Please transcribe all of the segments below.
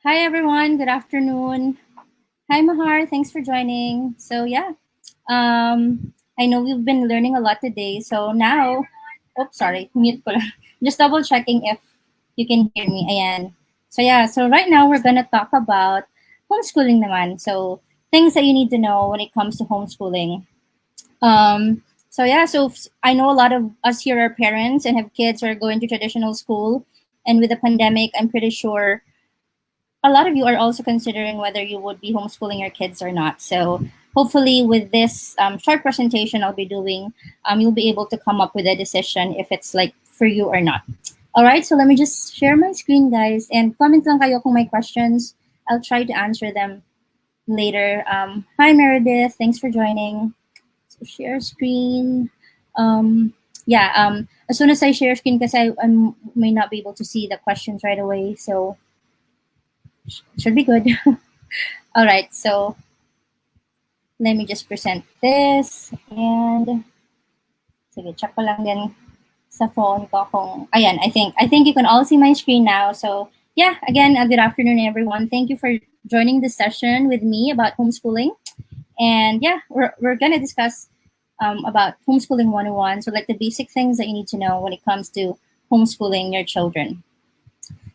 Hi everyone, good afternoon. Hi Mahar, thanks for joining. I know we've been learning a lot today. So now, oops, sorry, mute ko lang. Just double checking if you can hear me. Ayan. So right now we're gonna talk about homeschooling naman. So things that you need to know when it comes to homeschooling. I know a lot of us here are parents and have kids who are going to traditional school. And with the pandemic, I'm pretty sure a lot of you are also considering whether you would be homeschooling your kids or not. So hopefully, with this short presentation I'll be doing, you'll be able to come up with a decision if it's like for you or not. All right, so let me just share my screen, guys, and comment lang kayo kung may questions. I'll try to answer them later. Hi, Meredith. Thanks for joining. So share screen. As soon as I share screen, because I may not be able to see the questions right away, so should be good. All right, so let me just present this and sige, check ko lang din sa phone ko kung ayan, I think you can all see my screen now. So yeah, again, good afternoon everyone. Thank you for joining this session with me about homeschooling. And yeah, we're gonna discuss about homeschooling 101. So like the basic things that you need to know when it comes to homeschooling your children.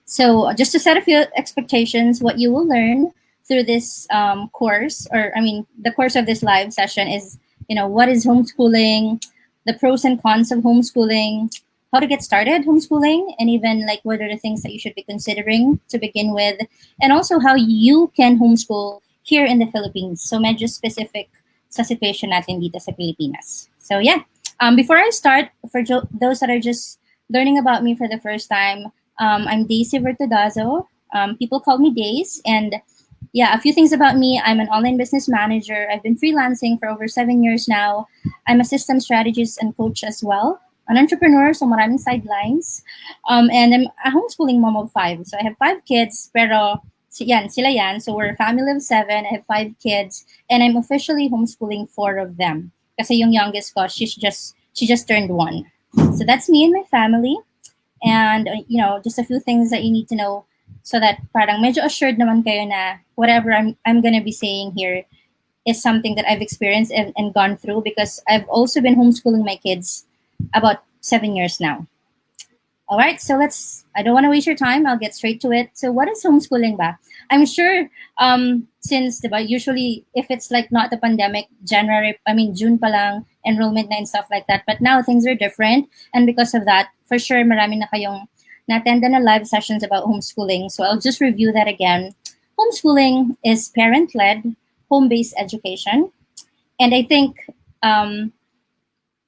So just to set a few expectations, what you will learn through this course, or I mean, the course of this live session is, what is homeschooling, the pros and cons of homeschooling, how to get started homeschooling, and even like what are the things that you should be considering to begin with, and also how you can homeschool here in the Philippines. So medyo specific sa situation natin dito sa Pilipinas. So yeah, before I start, for those that are just learning about me for the first time, I'm Daisy Vertudazo. People call me Days. And yeah, a few things about me. I'm an online business manager. I've been freelancing for over 7 years now. I'm a system strategist and coach as well. An entrepreneur, so maraming sidelines. And I'm a homeschooling mom of 5. So I have 5 kids, pero sila yan. So we're a family of 7. I have 5 kids. And I'm officially homeschooling 4 of them. Kasi yung youngest ko, she just turned 1. So that's me and my family. And just a few things that you need to know so that parang medyo assured naman kayo na whatever I'm gonna be saying here is something that I've experienced and gone through, because I've also been homeschooling my kids about 7 years now. All right, so I don't want to waste your time. I'll get straight to it. So what is homeschooling ba? I'm sure since diba, usually if it's like not the pandemic, June pa lang, enrollment na and stuff like that. But now things are different. And because of that, for sure, marami na kayong na-attend na live sessions about homeschooling. So I'll just review that again. Homeschooling is parent-led, home-based education. And I think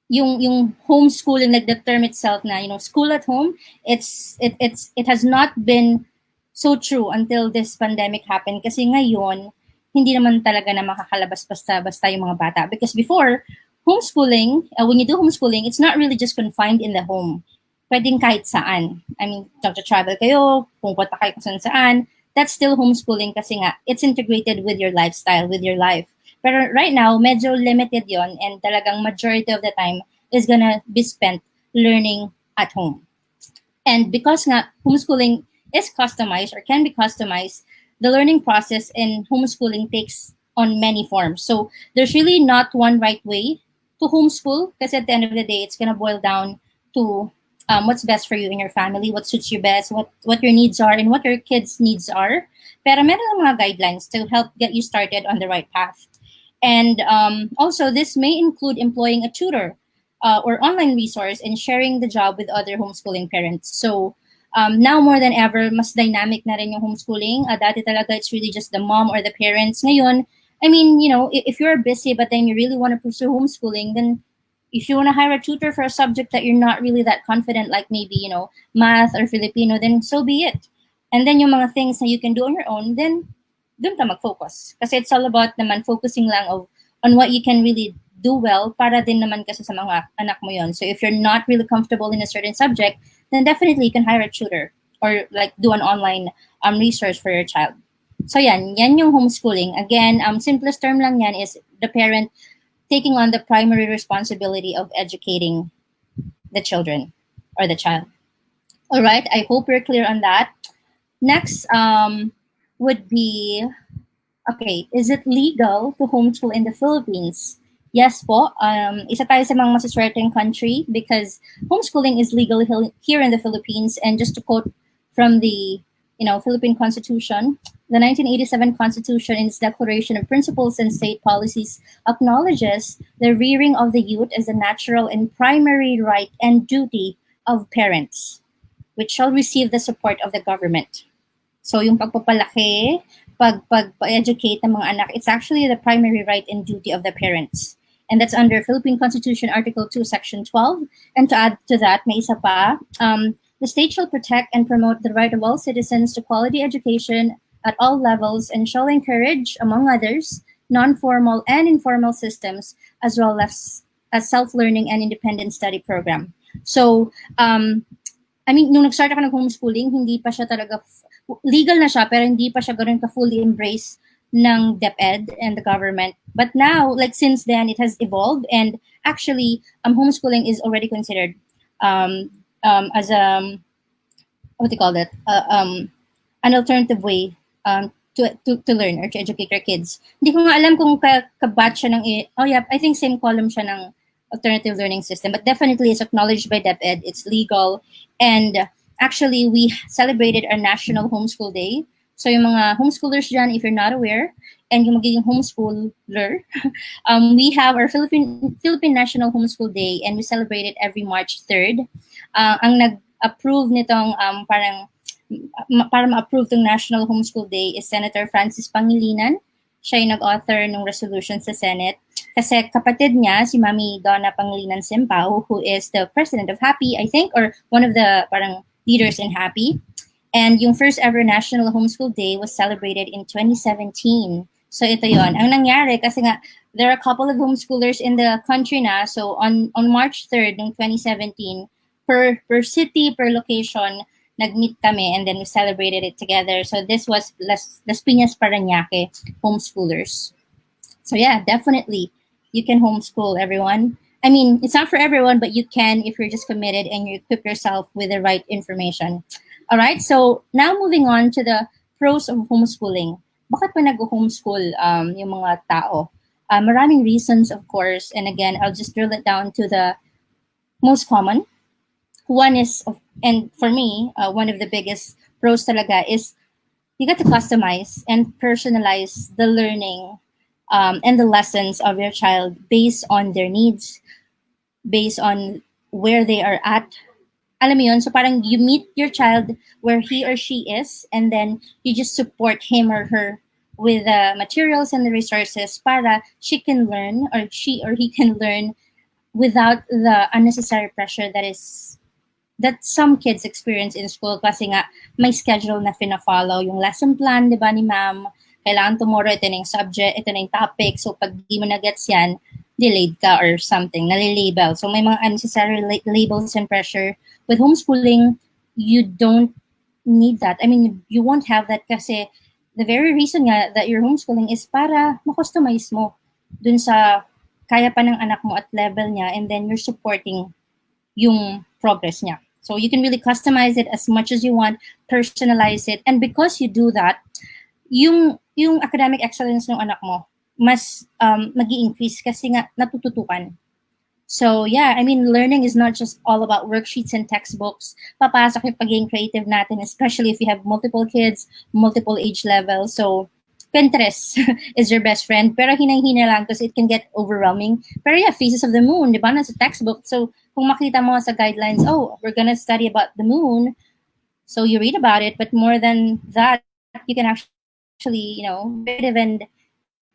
yung homeschooling, like the term itself na, school at home, it has not been so true until this pandemic happened, kasi ngayon hindi naman talaga na makakalabas basta yung mga bata, because before homeschooling, when you do homeschooling, it's not really just confined in the home. Pwedeng kahit saan. I mean, travel kayo, pupunta kayo kung saan. That's still homeschooling kasi nga it's integrated with your lifestyle, with your life. Pero right now, medyo limited yon, and talagang majority of the time is gonna be spent learning at home. And because nga homeschooling is customized or can be customized, the learning process in homeschooling takes on many forms. So there's really not one right way to homeschool, because at the end of the day, it's gonna boil down to what's best for you and your family, what suits you best, what your needs are, and what your kids' needs are. Pero meron lang mga guidelines to help get you started on the right path. And also, this may include employing a tutor or online resource and sharing the job with other homeschooling parents. So now more than ever, mas dynamic na rin yung homeschooling. Dati talaga, it's really just the mom or the parents. Ngayon, I mean, if you're busy but then you really want to pursue homeschooling, then if you want to hire a tutor for a subject that you're not really that confident, like maybe, math or Filipino, then so be it. And then yung mga things that you can do on your own, then dun ka mag-focus. Kasi it's all about naman focusing lang on what you can really do well, para din naman kasi sa mga anak mo yon. So if you're not really comfortable in a certain subject, then definitely you can hire a tutor or like do an online research for your child. So yan yung homeschooling. Again, simplest term lang yan is the parent taking on the primary responsibility of educating the children or the child. All right, I hope we're clear on that. Next, would be, okay, is it legal to homeschool in the Philippines? Yes po. Isa tayo sa mga masaswerteng country because homeschooling is legal here in the Philippines. And just to quote from the Philippine Constitution, the 1987 Constitution in its Declaration of Principles and State Policies acknowledges the rearing of the youth as a natural and primary right and duty of parents, which shall receive the support of the government. So yung pagpapalaki, pag-educate ng mga anak, it's actually the primary right and duty of the parents. And that's under Philippine Constitution Article 2, Section 12. And to add to that, may isa pa, the state shall protect and promote the right of all citizens to quality education at all levels and shall encourage, among others, non-formal and informal systems as well as self-learning and independent study program. So, I mean, nung nag-start ako ng homeschooling, hindi pa siya talaga, legal na siya, pero hindi pa siya ganoon ka-fully embrace ng DepEd and the government. But now, like since then, it has evolved, and actually, homeschooling is already considered as a, what do you call that? An alternative way to learn or to educate your kids. Hindi ko nga alam kung kabatch siya ng, oh yeah, I think same column siya ng alternative learning system, but definitely it's acknowledged by DepEd, it's legal, and actually we celebrated our National Homeschool Day. So yung mga homeschoolers dyan, if you're not aware, and yung magiging homeschooler, we have our Philippine National Homeschool Day, and we celebrate it every March 3rd. Ang nag-approve nitong para ma-approve tong National Homeschool Day is Senator Francis Pangilinan. Siya yung nag-author ng resolution sa Senate. Kasi kapatid niya, si Mami Donna Pangilinan Simpao, who is the president of Happy, I think, or one of the parang leaders in Happy. And yung first ever National Homeschool Day was celebrated in 2017. So ito yon. Ang nangyari, kasi nga, there are a couple of homeschoolers in the country na. So on March 3rd, ng 2017, per city, per location, nag-meet kami, and then we celebrated it together. So this was Las Piñas Parañaque homeschoolers. So yeah, definitely, you can homeschool, everyone. I mean, it's not for everyone, but you can if you're just committed and you equip yourself with the right information. All right, so now moving on to the pros of homeschooling. Bakit ba nag-homeschool yung mga tao? Maraming reasons, of course. And again, I'll just drill it down to the most common. One is, and for me, one of the biggest pros talaga is you get to customize and personalize the learning and the lessons of your child based on their needs, based on where they are at. Alam mo yun? So parang you meet your child where he or she is, and then you just support him or her with the materials and the resources para she can learn, or she or he can learn without the unnecessary pressure that some kids experience in school kasi nga may schedule na fina-follow, yung lesson plan, di ba, ni ma'am? Kailangan tomorrow, ito na yung subject, ito na yung topic. So pag di mo na-gets yan, delayed ka or something, nalilabel. So may mga unnecessary labels and pressure. With homeschooling, you don't need that. I mean, you won't have that kasi the very reason nga that you're homeschooling is para ma-customize mo dun sa kaya pa ng anak mo at level niya, and then you're supporting yung progress niya. So you can really customize it as much as you want, personalize it. And because you do that, yung academic excellence ng anak mo, mas mag-i-increase kasi nga natututukan. So yeah, I mean, learning is not just all about worksheets and textbooks. Papasok yung pagiging creative natin, especially if you have multiple kids, multiple age levels. So Pinterest is your best friend, pero hinay-hina lang because it can get overwhelming. Pero yeah, Phases of the Moon, di ba, nasa textbook. So kung makita mo sa guidelines, oh, we're gonna study about the moon, so you read about it, but more than that, you can actually, creative and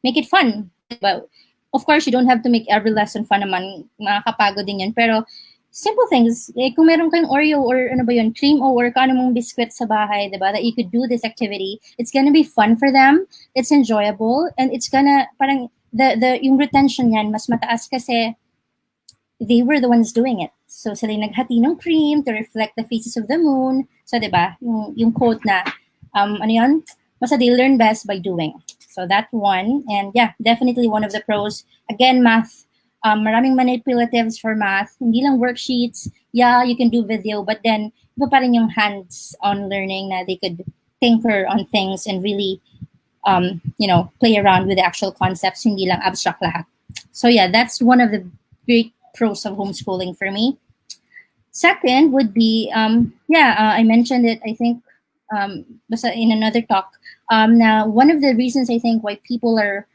make it fun. But of course, you don't have to make every lesson fun naman. Nakakapagod din yan. Pero simple things, kung meron kayong Oreo or ano ba yun, cream o or kung ano mong biscuit sa bahay, diba, that you could do this activity, it's gonna be fun for them, it's enjoyable, and it's gonna, parang, yung retention yan, mas mataas kasi they were the ones doing it. So sila yung naghati ng cream to reflect the phases of the moon. So diba, yung quote na, ano yun? Basta they learn best by doing. So that one, and yeah, definitely one of the pros. Again, math, maraming manipulatives for math. Hindi lang worksheets. Yeah, you can do video, but then iba pa rin yung hands-on learning na they could tinker on things and really play around with the actual concepts, hindi lang abstract lahat. So yeah, that's one of the great pros of homeschooling for me. Second would be, I mentioned it, I think, in another talk. Now, one of the reasons I think why people are,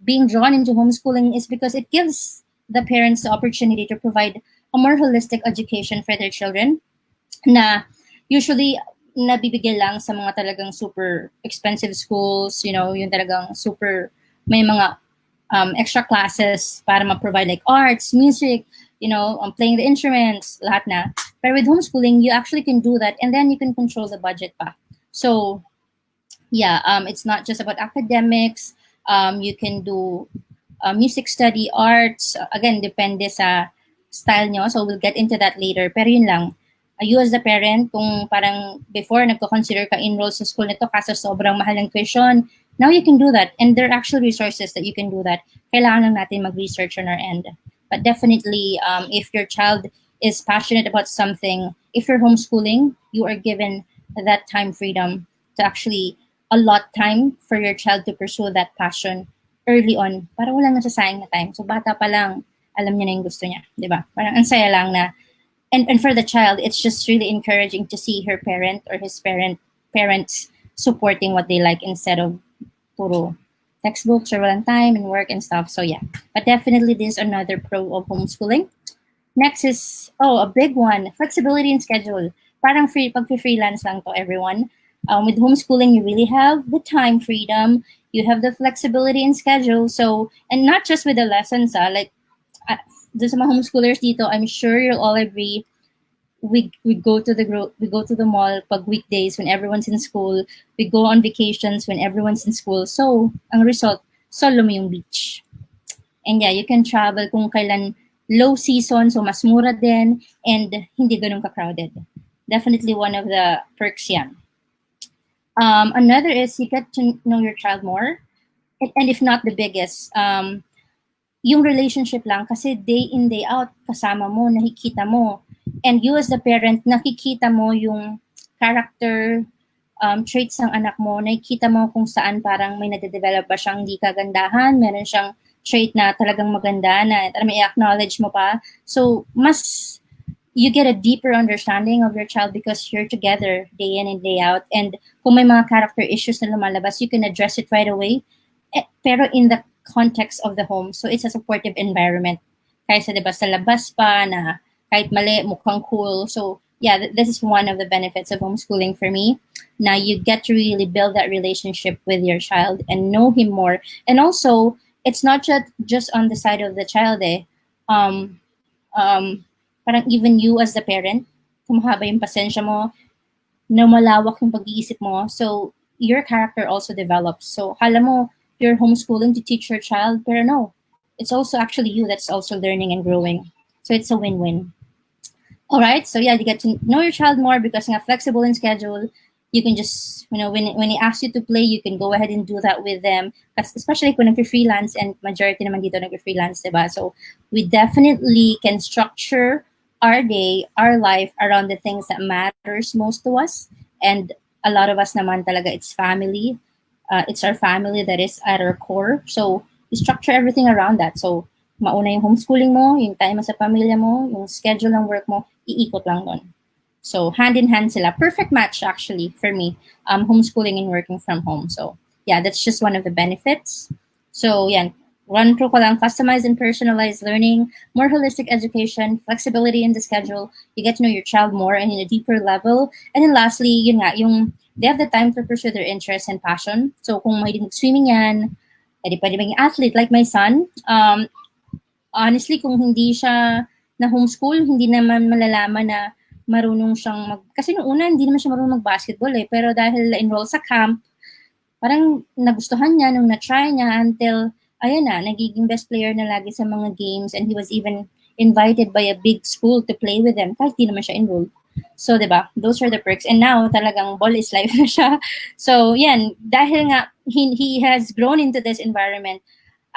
being drawn into homeschooling is because it gives the parents the opportunity to provide a more holistic education for their children na usually nabibigay lang sa mga talagang super expensive schools, yung talagang super, may mga extra classes para ma-provide like arts, music, playing the instruments, lahat na. But with homeschooling, you actually can do that, and then you can control the budget pa. So, yeah, it's not just about academics. You can do music study, arts. Again, depende sa style nyo. So, we'll get into that later. Pero yun lang. You as the parent, kung parang before nagko-consider ka enroll sa school nito kaso sobrang mahal ng tuition, now you can do that. And there are actual resources that you can do that. Kailangan lang natin mag-research on our end. But definitely, if your child is passionate about something, if you're homeschooling, you are given that time freedom to actually allot time for your child to pursue that passion early on. Para walang nasasayang na time. So bata pa lang, alam niya na yung gusto niya. Diba? Parang ang saya lang na. And for the child, it's just really encouraging to see her parent or his parents supporting what they like instead of puro textbooks or walang time and work and stuff. So yeah, but definitely this is another pro of homeschooling. Next is, a big one, flexibility in schedule. Parang pag-freelance lang to, everyone. With homeschooling, you really have the time freedom. You have the flexibility in schedule. So, and not just with the lessons, like, sa mga homeschoolers dito, I'm sure you'll all agree, we go to the mall pag weekdays when everyone's in school. We go on vacations when everyone's in school. So, ang result, solo mo yung beach. And yeah, you can travel kung kailan low season, so mas mura din, and hindi ganun ka-crowded. Definitely one of the perks yan. Another is you get to know your child more. And if not the biggest, yung relationship lang, kasi day in, day out, kasama mo, nakikita mo. And you as the parent, nakikita mo yung character, traits ng anak mo, nakikita mo kung saan parang may nade-develop ba siyang hindi kagandahan, meron siyang trait na talagang maganda na may acknowledge mo pa. So, you get a deeper understanding of your child because you're together day in and day out. And kung may mga character issues na lumalabas, you can address it right away. Pero in the context of the home. So it's a supportive environment. Kaysa diba sa labas pa na kahit mali, mukhang cool. So yeah, this is one of the benefits of homeschooling for me. Now you get to really build that relationship with your child and know him more. And also, it's not just on the side of the child parang even you as the parent, kung mahaba yung pasensya mo, na malawak yung pag-iisip mo, so your character also develops. So kala mo, you're homeschooling to teach your child, pero no, it's also actually you that's also learning and growing. So it's a win-win. All right, so yeah, you get to know your child more because nga flexible in schedule. You can just, when he asks you to play, you can go ahead and do that with them. Especially kung nag-freelance, and majority naman dito nag-freelance, diba? So we definitely can structure our day, our life around the things that matters most to us. And a lot of us naman talaga, it's family. It's our family that is at our core. So, we structure everything around that. So, mauna yung homeschooling mo, yung time mo sa pamilya mo, yung schedule ng work mo, iikot lang doon. So, hand in hand sila. Perfect match, actually, for me, homeschooling and working from home. So, yeah, that's just one of the benefits. So, yeah, run through ko lang, customized and personalized learning, more holistic education, flexibility in the schedule. You get to know your child more and in a deeper level. And then lastly, yun nga, they have the time to pursue their interest and passion. So kung may swimming yan, pwede maging athlete. Like my son, honestly, kung hindi siya na homeschool, hindi naman malalaman na marunong siyang kasi noong una, hindi naman siya marunong mag-basketball pero dahil na-enroll sa camp, parang nagustuhan niya nung na-try niya until, ayun na, nagiging best player na lagi sa mga games, and he was even invited by a big school to play with them kahit di naman siya enrolled. So, diba? Those are the perks. And now, talagang ball is life na siya. So, yan. Dahil nga, he has grown into this environment,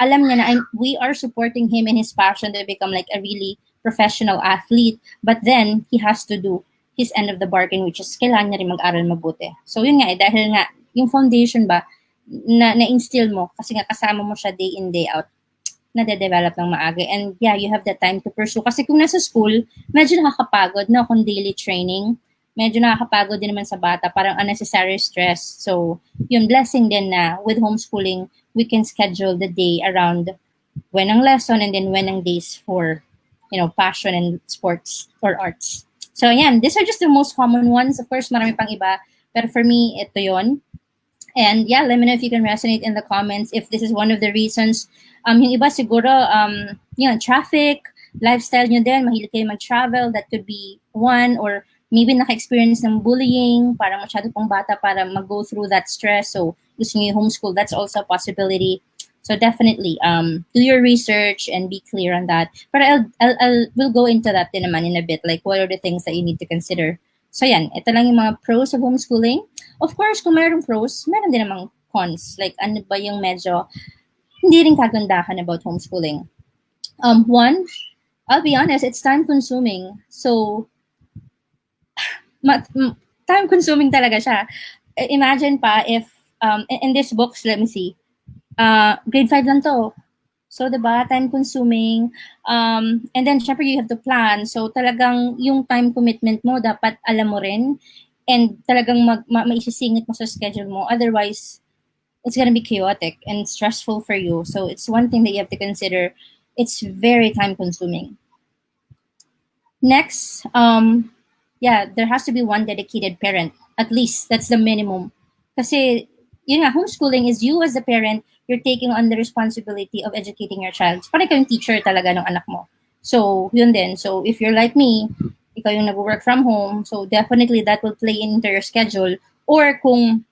alam niya na we are supporting him in his passion to become like a really professional athlete. But then, he has to do his end of the bargain, which is kailangan niya rin mag-aral mabuti. So yun nga, dahil nga, yung foundation ba, na-instill mo, kasi nga kasama mo siya day in, day out, nade-develop ng maaga. And yeah, you have the time to pursue. Kasi kung nasa school, medyo nakakapagod, no? Kung daily training, medyo nakakapagod din naman sa bata, parang unnecessary stress. So, yung blessing din na with homeschooling, we can schedule the day around when ang lesson and then when ang days for, passion and sports or arts. So, yan, these are just the most common ones. Of course, marami pang iba. Pero for me, ito yon. And yeah, let me know if you can resonate in the comments if this is one of the reasons. Yung iba siguro, traffic, lifestyle nyo din, mahilig kayo mag-travel, that could be one, or maybe naka-experience ng bullying, para masyado pang bata para mag-go through that stress. So gusto nyo homeschool, that's also a possibility. So definitely, do your research and be clear on that. But we'll go into that din naman in a bit, like what are the things that you need to consider. So yan, ito lang yung mga pros of homeschooling. Of course, kung mayroong pros, meron din namang cons. Like ano ba yung medyo hindi rin kagandahan about homeschooling. One, I'll be honest, it's time consuming. So, time consuming talaga siya. Imagine pa if, in this books, let me see, grade 5 lang to. So, diba, time consuming. And then, syempre, you have to plan. So, talagang yung time commitment mo, dapat alam mo rin. And talagang maisisingit mo sa schedule mo. Otherwise, it's gonna be chaotic and stressful for you. So, it's one thing that you have to consider. It's very time consuming. Next, there has to be one dedicated parent. At least, that's the minimum. Kasi, yun nga, homeschooling is you as a parent, you're taking on the responsibility of educating your child. Parang ikaw yung teacher talaga ng anak mo. So, yun din. So, if you're like me, ikaw yung nag-work from home, so definitely that will play into your schedule. Or kung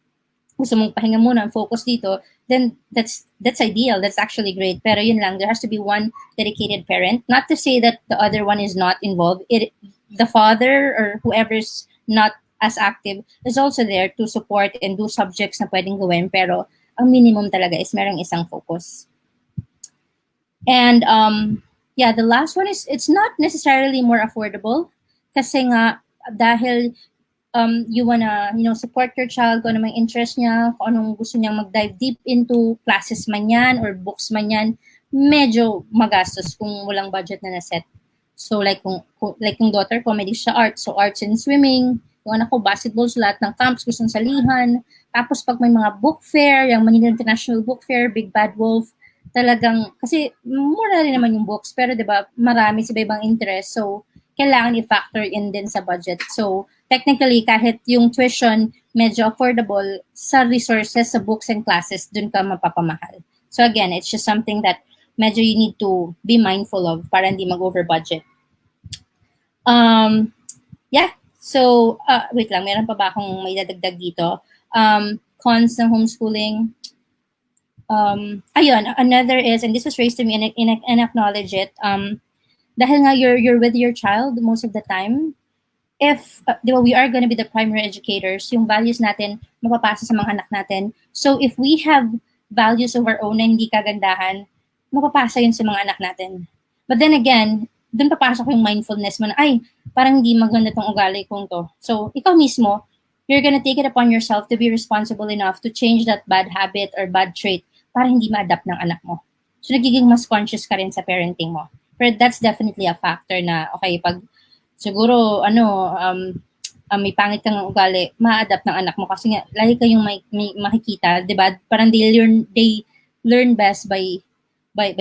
gusto mong pahinga muna and focus dito, then that's ideal. That's actually great. Pero yun lang, there has to be one dedicated parent. Not to say that the other one is not involved. The father or whoever's not as active is also there to support and do subjects na pwedeng gawin. Pero ang minimum talaga is merong isang focus. And the last one is it's not necessarily more affordable kasi nga dahil you wanna support your child kung ano may interest niya, kung anong gusto niyang mag-dive deep into, classes man yan or books man yan, medyo magastos kung walang budget na naset. So like kung daughter ko, may siya arts, so arts and swimming. Yung anak ko, basketball, so lahat ng camps, gustong salihan. Tapos pag may mga book fair, yung Manila International Book Fair, Big Bad Wolf, talagang, kasi mura rin naman yung books, pero diba, marami sa ibang interest. So, kailangan i-factor in din sa budget. So, technically, kahit yung tuition medyo affordable, sa resources, sa books and classes, dun ka mapapamahal. So again, it's just something that medyo you need to be mindful of para hindi mag-over budget. So, wait lang, meron pa ba akong may dadagdag dito? Cons ng homeschooling. Another is, and this was raised to me and acknowledge it, dahil nga you're with your child most of the time, if we are going to be the primary educators, yung values natin mapapasa sa mga anak natin. So if we have values of our own na hindi kagandahan, mapapasa yun sa mga anak natin. But then again, dun papasok yung mindfulness mo na, ay, parang hindi maganda tong ugali kong to. So ikaw mismo, you're gonna take it upon yourself to be responsible enough to change that bad habit or bad trait para hindi ma-adapt ng anak mo. So nagiging mas conscious ka rin sa parenting mo. But that's definitely a factor na, okay, pag siguro, may pangit kang ugali, ma-adapt ng anak mo kasi nga, lagi kayong may makikita, di ba? Parang they learn best by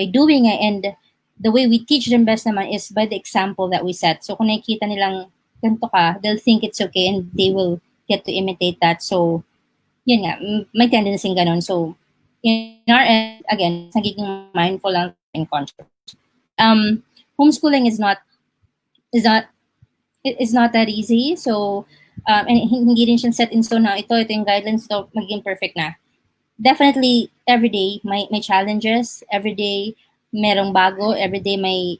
doing it, and the way we teach them best naman is by the example that we set. So kung nakikita nilang ganito ka, they'll think it's okay and they will get to imitate that. So, yun nga, may tendency ganun. So, in our end, again, nagiging mindful lang and conscious. Homeschooling is not that easy. So, and hindi rin siya set in stone na ito yung guidelines, ito magiging perfect na. Definitely, every day may challenges. Every day, merong bago. Every day may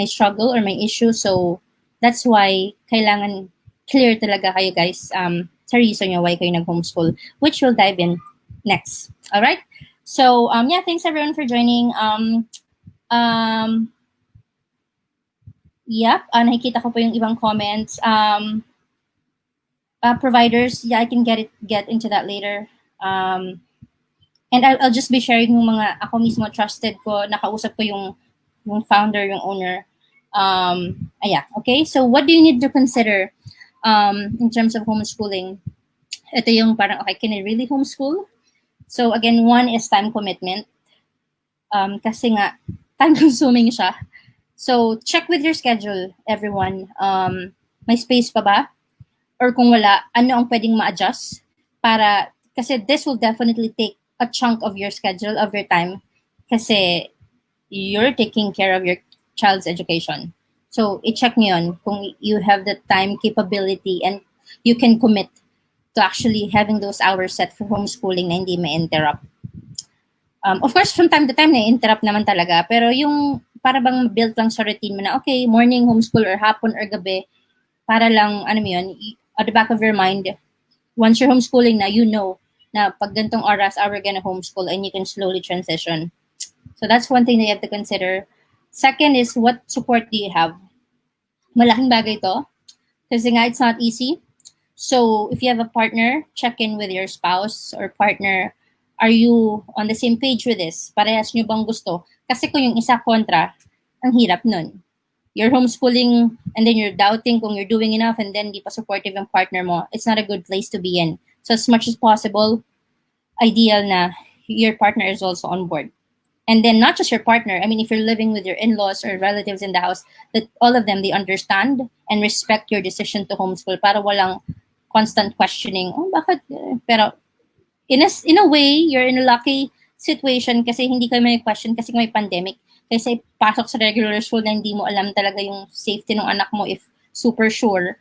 struggle or may issue. So, that's why kailangan clear talaga kayo guys sa reason nyo why kayo nag-homeschool, which we'll dive in next. Alright? So, thanks everyone for joining. Nakikita ko po yung ibang comments. providers, yeah, I can get into that later. And I'll just be sharing yung mga ako mismo trusted ko, nakausap ko yung founder, yung owner. Yeah, okay. So what do you need to consider in terms of homeschooling? Ito yung parang, okay, can I really homeschool? So again, one is time commitment. Kasi nga, time consuming siya. So check with your schedule, everyone. May space pa ba? Or kung wala, ano ang pwedeng ma-adjust? Kasi this will definitely take a chunk of your schedule, of your time. Kasi you're taking care of your child's education. So i-check nyo yun kung you have the time capability and you can commit to actually having those hours set for homeschooling na hindi ma-interrupt. Of course, from time to time, na-interrupt naman talaga. Pero yung para bang build lang sa routine mo na, okay, morning homeschool or hapon or gabi, para lang, ano mo yun, at the back of your mind, once you're homeschooling na, you know na pag gantong oras, we're gonna homeschool and you can slowly transition. So that's one thing that you have to consider. Second is, what support do you have? Malaking bagay to. Kasi nga, it's not easy. So if you have a partner, check in with your spouse or partner. Are you on the same page with this? Parehas nyo bang gusto? Kasi kung yung isa kontra, ang hirap nun. You're homeschooling and then you're doubting kung you're doing enough and then di pa supportive yung partner mo. It's not a good place to be in. So as much as possible, ideal na your partner is also on board. And then not just your partner, I mean, if you're living with your in-laws or relatives in the house, that all of them, they understand and respect your decision to homeschool para walang constant questioning, oh, bakit? Pero in a way, you're in a lucky situation kasi hindi kayo may question kasi may pandemic. Kasi pasok sa regular school na hindi mo alam talaga yung safety ng anak mo if super sure,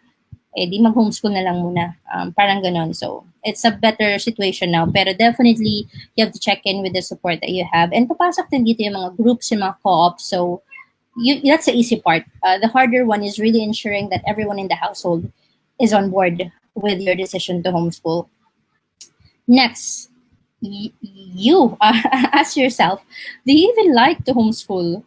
di mag-homeschool na lang muna. Parang ganon. So, it's a better situation now. Pero definitely, you have to check in with the support that you have. And papasok din dito yung mga groups, yung mga co-ops. So, that's the easy part. The harder one is really ensuring that everyone in the household is on board with your decision to homeschool. Next, you ask yourself, do you even like to homeschool?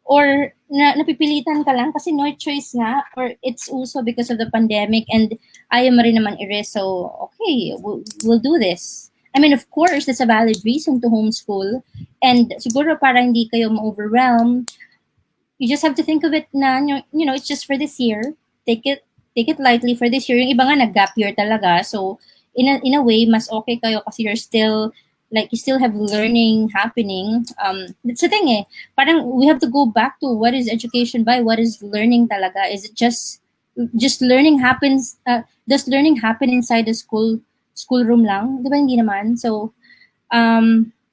Or napipilitan ka lang kasi no choice nga, or it's also because of the pandemic and ayaw mo rin naman i-risk, so okay, we'll do this. I mean, of course, that's a valid reason to homeschool, and siguro para hindi kayo ma-overwhelm, you just have to think of it na, you know, it's just for this year. Take it lightly for this year. Yung iba nga nag-gap year talaga, so in a way, mas okay kayo kasi you're still, like, you still have learning happening. That's the thing parang we have to go back to what is education by, what is learning talaga. Is it just learning happens, does learning happen inside the schoolroom lang? Di ba hindi naman? So,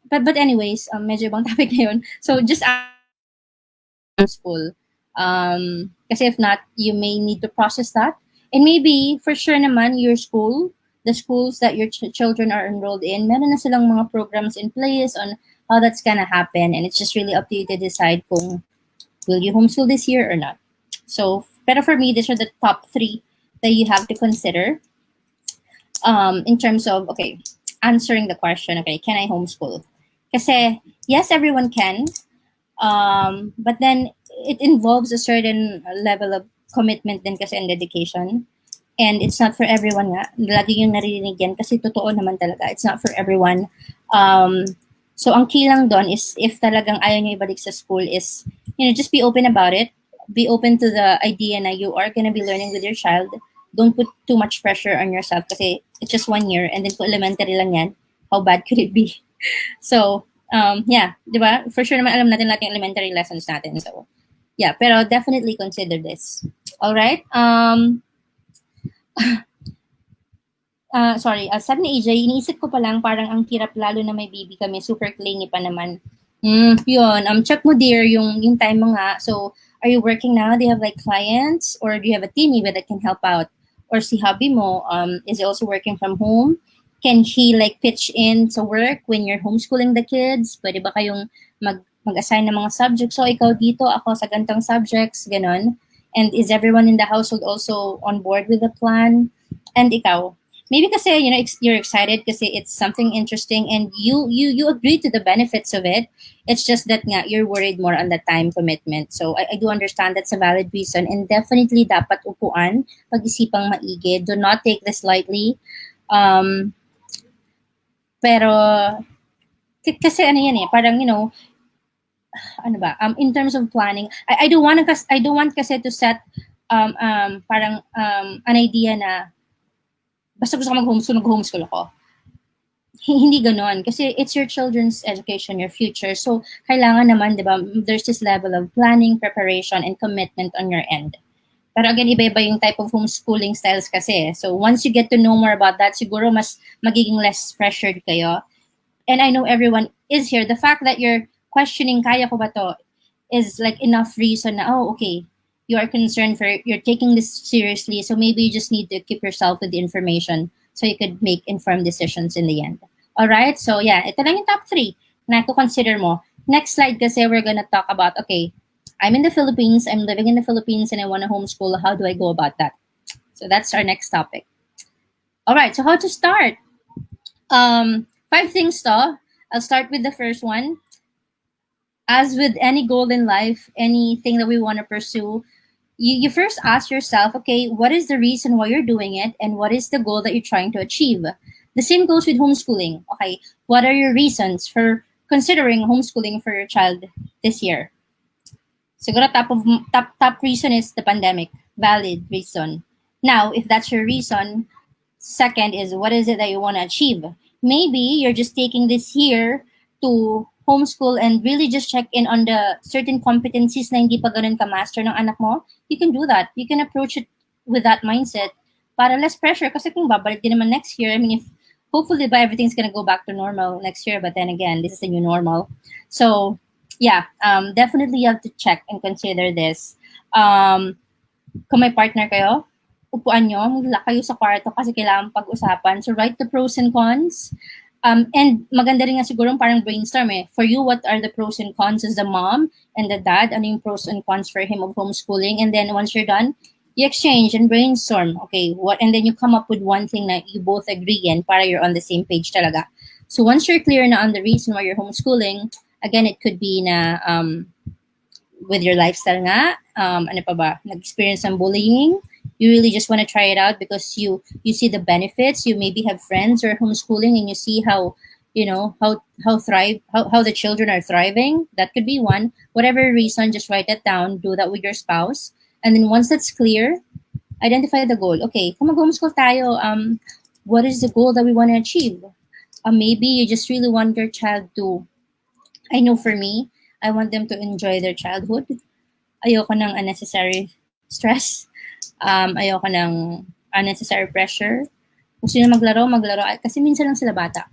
but anyways, medyo ibang topic na yun. So just school. Kasi if not, you may need to process that. And maybe, for sure naman, your school, the schools that your children are enrolled in, meron na silang mga programs in place on how that's gonna happen. And it's just really up to you to decide kung will you homeschool this year or not. So, pero for me, these are the top 3 that you have to consider in terms of, okay, answering the question, okay, can I homeschool? Kasi, yes, everyone can, but then it involves a certain level of commitment din kasi and dedication. And it's not for everyone nga. Lagi yung naririnig yan kasi totoo naman talaga. It's not for everyone. So ang key lang doon is if talagang ayaw nyo ibalik sa school is, you know, just be open about it. Be open to the idea na you are gonna be learning with your child. Don't put too much pressure on yourself kasi it's just 1 year and then kung elementary lang yan, how bad could it be? So, yeah, di ba? For sure naman alam natin lahat yung elementary lessons natin. So, yeah, pero definitely consider this. All right? Sorry, sabi ni AJ, iniisip ko pa lang parang ang hirap lalo na may baby kami, super clingy pa naman. Yun, check mo dear yung time mo nga. So, are you working now? Do you have like clients? Or do you have a team even that can help out? Or si hubby mo, is he also working from home? Can he like pitch in to work when you're homeschooling the kids? Pwede ba kayong mag-assign ng mga subjects? So, ikaw dito, ako sa gantong subjects, ganon. And is everyone in the household also on board with the plan? And ikaw, maybe kasi, you're excited kasi it's something interesting and you agree to the benefits of it. It's just that nga, you're worried more on the time commitment. So I do understand that's a valid reason, and definitely dapat upuan, pag-isipang maigi. Do not take this lightly. Pero kasi ano yan eh, parang ano ba, in terms of planning, I don't want kasi to set parang an idea na basta gusto ko mag-homeschool ako. Hindi ganon. Kasi it's your children's education, your future. So, kailangan naman, di ba, there's this level of planning, preparation, and commitment on your end. Pero again, iba-iba yung type of homeschooling styles kasi. So, once you get to know more about that, siguro mas magiging less pressured kayo. And I know everyone is here. The fact that you're questioning, kaya ko ba to, is like enough reason na, oh, okay, you are concerned you're taking this seriously. So maybe you just need to keep yourself with the information so you could make informed decisions in the end. All right. So yeah, ito lang yung top 3 na consider mo. Next slide kasi we're gonna talk about, okay, I'm in the Philippines, I'm living in the Philippines, and I want to homeschool. How do I go about that? So that's our next topic. All right. So how to start? 5 things though. I'll start with the first one. As with any goal in life, anything that we want to pursue, you first ask yourself, okay, what is the reason why you're doing it, and what is the goal that you're trying to achieve? The same goes with homeschooling. Okay, what are your reasons for considering homeschooling for your child this year? Siguro top reason is the pandemic. Valid reason. Now, if that's your reason, second is, what is it that you want to achieve? Maybe you're just taking this year to homeschool and really just check in on the certain competencies na hindi pa ganun ka-master ng anak mo. You can do that. You can approach it with that mindset para less pressure. Kasi kung babalik din naman next year, I mean, if hopefully by everything's gonna go back to normal next year, but then again, this is the new normal. So yeah, definitely you have to check and consider this. Kung may partner kayo, upuan nyo, magla kayo sa kwarto kasi kailangan pag-usapan. So write the pros and cons. And maganda rin nga siguro parang brainstorm eh. For you, what are the pros and cons as the mom and the dad? Ano yung pros and cons for him of homeschooling? And then once you're done, you exchange and brainstorm. Okay, what? And then you come up with one thing that you both agree in para you're on the same page talaga. So once you're clear na on the reason why you're homeschooling, again, it could be na with your lifestyle nga, ano pa ba, nag-experience ng bullying, you really just want to try it out because you see the benefits. You maybe have friends who are homeschooling and you see how how the children are thriving. That could be one. Whatever reason, just write that down. Do that with your spouse, and then once that's clear, identify the goal. Okay, kung mag-homeschool tayo, what is the goal that we want to achieve? Maybe you just really want your child to. I know for me, I want them to enjoy their childhood. Ayoko ng unnecessary stress. Ayoko ng unnecessary pressure. Kung sino maglaro. Kasi minsan lang sila bata.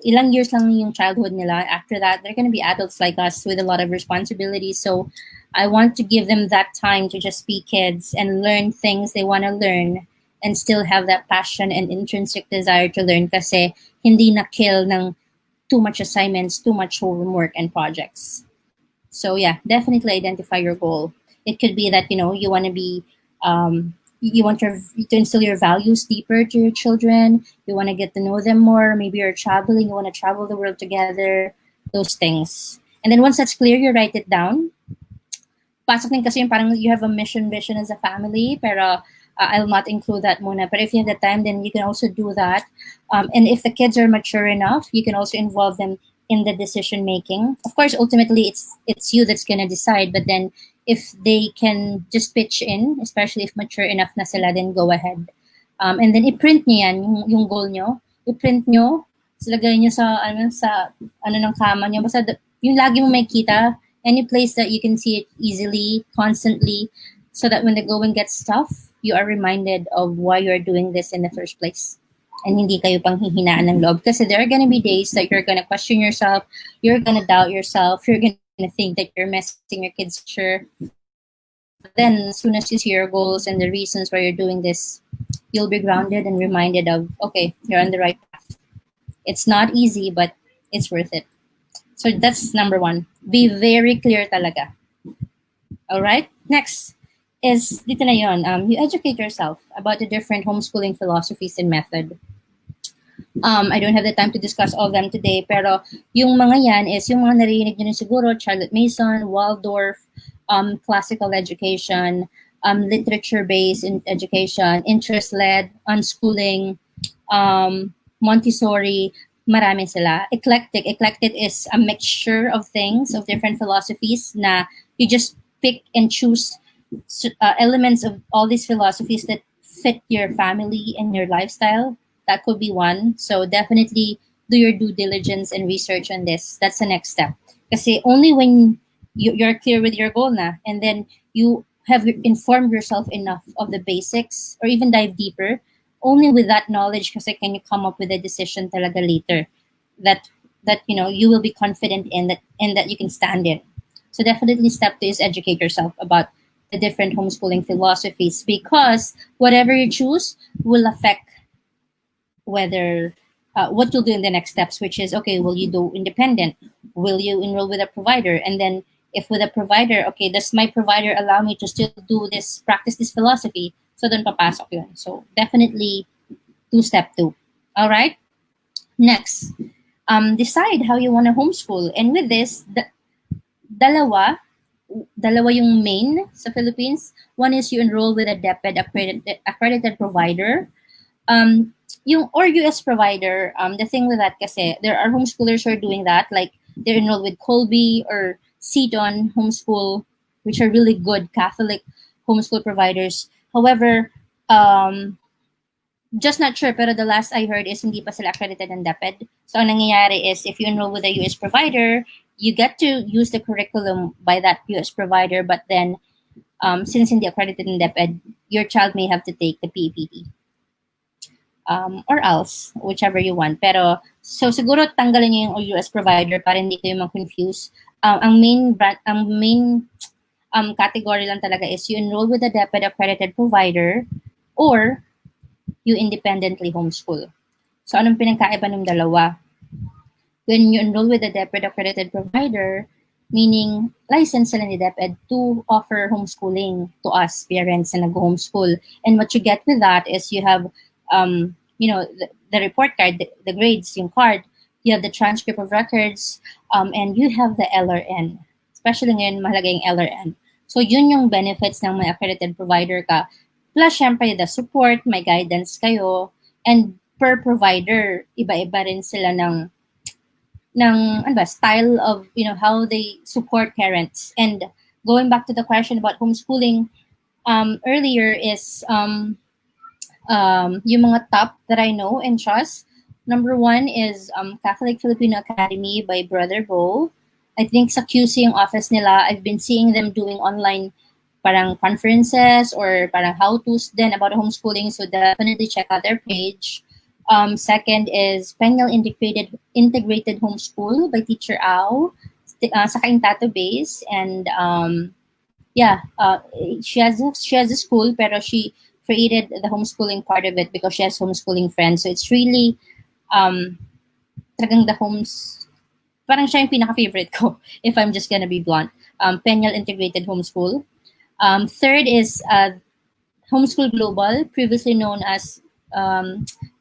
Ilang years lang yung childhood nila. After that, they're gonna be adults like us with a lot of responsibilities. So I want to give them that time to just be kids and learn things they want to learn and still have that passion and intrinsic desire to learn kasi hindi na kill ng too much assignments, too much homework and projects. So yeah, definitely identify your goal. It could be that, you want to be, you want to instill your values deeper to your children. You want to get to know them more. Maybe you're traveling, you want to travel the world together, those things. And then once that's clear, you write it down. Pasok din kasi yung parang you have a vision as a family, pero I'll not include that muna. But if you have the time, then you can also do that. And if the kids are mature enough, you can also involve them in the decision making. Of course, ultimately, it's you that's gonna decide. But then, if they can just pitch in, especially if mature enough na sila, then go ahead. And then i-print nyo yan, yung goal nyo. I-print nyo, silagay nyo sa ng kama nyo. Basta yung lagi mo makita, any place that you can see it easily, constantly, so that when the going gets tough, you are reminded of why you are doing this in the first place. And hindi kayo pang hihinaan ng loob. Kasi there are gonna be days that you're gonna question yourself, you're gonna doubt yourself, you're gonna think that you're messing your kids' future. But then, as soon as you see your goals and the reasons why you're doing this, you'll be grounded and reminded of, okay, you're on the right path. It's not easy, but it's worth it. So that's number 1. Be very clear talaga. All right. Next, is dito na yun. You educate yourself about the different homeschooling philosophies and method. I don't have the time to discuss all of them today, pero yung mga yan is yung mga narinig nyo rin siguro, Charlotte Mason, Waldorf, classical education, literature-based education, interest-led, unschooling, Montessori, marami sila. Eclectic. Eclectic is a mixture of things, of different philosophies na you just pick and choose elements of all these philosophies that fit your family and your lifestyle. That could be one. So definitely do your due diligence and research on this. That's the next step. Kasi only when you're clear with your goal na, and then you have informed yourself enough of the basics or even dive deeper, only with that knowledge kasi can you come up with a decision talaga later that you will be confident in that and that you can stand in. So definitely step 2 is educate yourself about the different homeschooling philosophies, because whatever you choose will affect whether what you'll do in the next steps, which is, okay, will you do independent? Will you enroll with a provider? And then if with a provider, okay, does my provider allow me to still do this, practice this philosophy? So then papasok yun. So definitely step 2. All right. Next, decide how you want to homeschool. And with this, dalawa yung main sa Philippines. One is you enroll with a DepEd accredited provider. Yung or US provider, the thing with that kasi, there are homeschoolers who are doing that, like they're enrolled with Colby or Seton Homeschool, which are really good Catholic homeschool providers. However, just not sure, pero the last I heard is hindi pa sila accredited ng DepEd. So ang nangyayari is, if you enroll with a US provider, you get to use the curriculum by that US provider, but then since hindi accredited ng DepEd, your child may have to take the PEPT. Or else, whichever you want. Pero, so siguro tanggalin niyo yung US provider para hindi kayo ma-confuse. Ang main category lang talaga is you enroll with a DepEd accredited provider or you independently homeschool. So, anong pinagkaiba ng dalawa? When you enroll with a DepEd accredited provider, meaning licensed sila ni DepEd to offer homeschooling to us, parents na nag-homeschool. And what you get with that is you have the report card, the grades, yung card, you have the transcript of records, and you have the LRN. Especially ngayon, mahalaga yung LRN. So, yun yung benefits ng may accredited provider ka. Plus, syempre, the support, may guidance kayo, and per provider, iba-iba rin sila ng style of, how they support parents. And going back to the question about homeschooling, earlier is, yung mga top that I know and trust. Number 1 is Catholic Filipino Academy by Brother Bo. I think sa QC yung office nila, I've been seeing them doing online parang conferences or parang how-tos din about homeschooling. So definitely check out their page. Second is Peñal Integrated Homeschool by Teacher Au sa Kaintato base. And she has a school, pero she created the homeschooling part of it because she has homeschooling friends. So it's really talagang the parang siya yung pinaka-favorite ko if I'm just gonna be blunt. Peñal Integrated Homeschool. Third is Homeschool Global, previously known as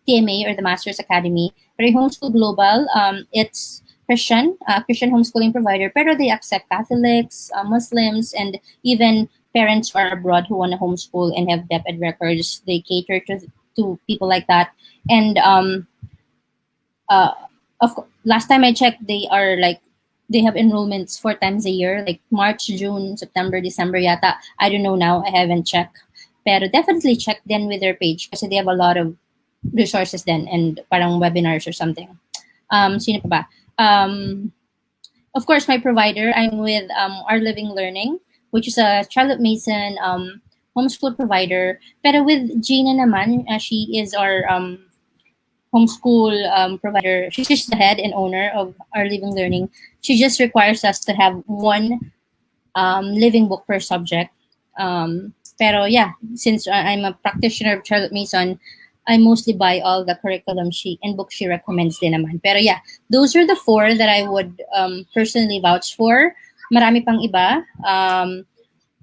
TMA or the Masters Academy. Pero Homeschool Global, it's Christian homeschooling provider, pero they accept Catholics, Muslims, and even parents are abroad who want to homeschool and have DepEd records. They cater to people like that. And last time I checked, they have enrollments 4 times a year, like March, June, September, December yata. I don't know now. I haven't checked. Pero definitely check then with their page kasi they have a lot of resources then and parang webinars or something. Sino pa ba? Of course, my provider, I'm with Our Living Learning, which is a Charlotte Mason homeschool provider. Pero with Gina naman, she is our homeschool provider. She's just the head and owner of Our Living Learning. She just requires us to have 1 living book per subject. Pero yeah, since I'm a practitioner of Charlotte Mason, I mostly buy all the curriculum and books she recommends din naman. Pero yeah, those are the 4 that I would personally vouch for. Marami pang iba.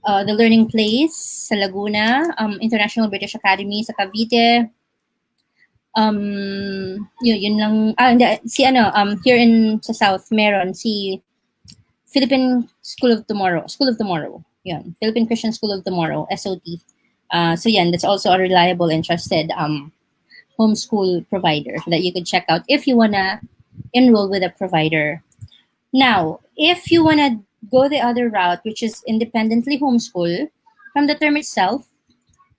The Learning Place sa Laguna, International British Academy sa Cavite. Yun lang. Here in sa South, meron si Philippine School of Tomorrow. Yun. Philippine Christian School of Tomorrow, SOT. So yan, that's also a reliable and trusted homeschool provider that you could check out if you wanna enroll with a provider. Now, if you wanna go the other route, which is independently homeschool, from the term itself,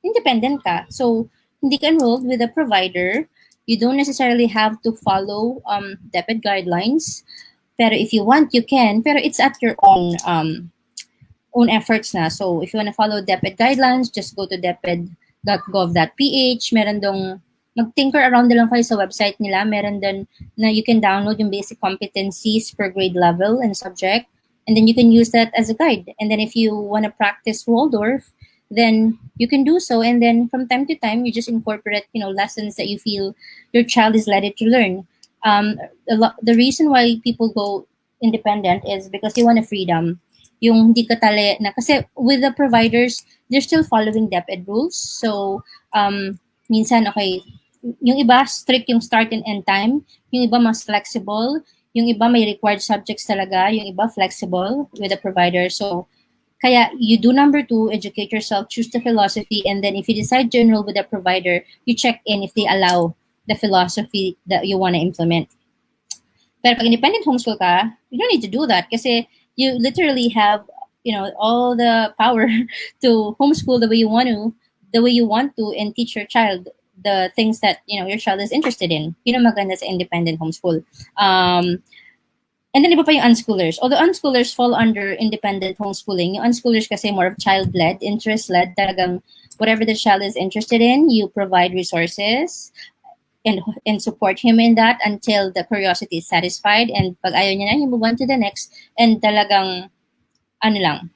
independent ka. So, hindi ka enrolled with a provider. You don't necessarily have to follow DepEd guidelines. Pero if you want, you can. Pero it's at your own efforts na. So, if you want to follow DepEd guidelines, just go to deped.gov.ph. Meron dong, mag-tinker around na lang kayo sa website nila. Meron din na you can download yung basic competencies per grade level and subject. And then you can use that as a guide. And then if you want to practice Waldorf, then you can do so. And then from time to time, you just incorporate, lessons that you feel your child is ready to learn. The reason why people go independent is because they want a freedom. Yung hindi ka tali na, kasi with the providers, they're still following DepEd rules. So, minsan, okay, yung iba, strict yung start and end time. Yung iba, mas flexible. Yung iba, may required subjects talaga. Yung iba, flexible with the provider. So, kaya you do number 2, educate yourself, choose the philosophy, and then if you decide to enroll with a provider, you check in if they allow the philosophy that you want to implement. Pero pag independent homeschool ka, you don't need to do that kasi you literally have, all the power to homeschool the way you want to, and teach your child the things that, your child is interested in. Yun ang maganda sa independent homeschool. And then iba pa yung unschoolers. Although unschoolers fall under independent homeschooling, yung unschoolers kasi more of child-led, interest-led, talagang whatever the child is interested in, you provide resources and support him in that until the curiosity is satisfied. And pag ayaw niya na, you move on to the next. And talagang,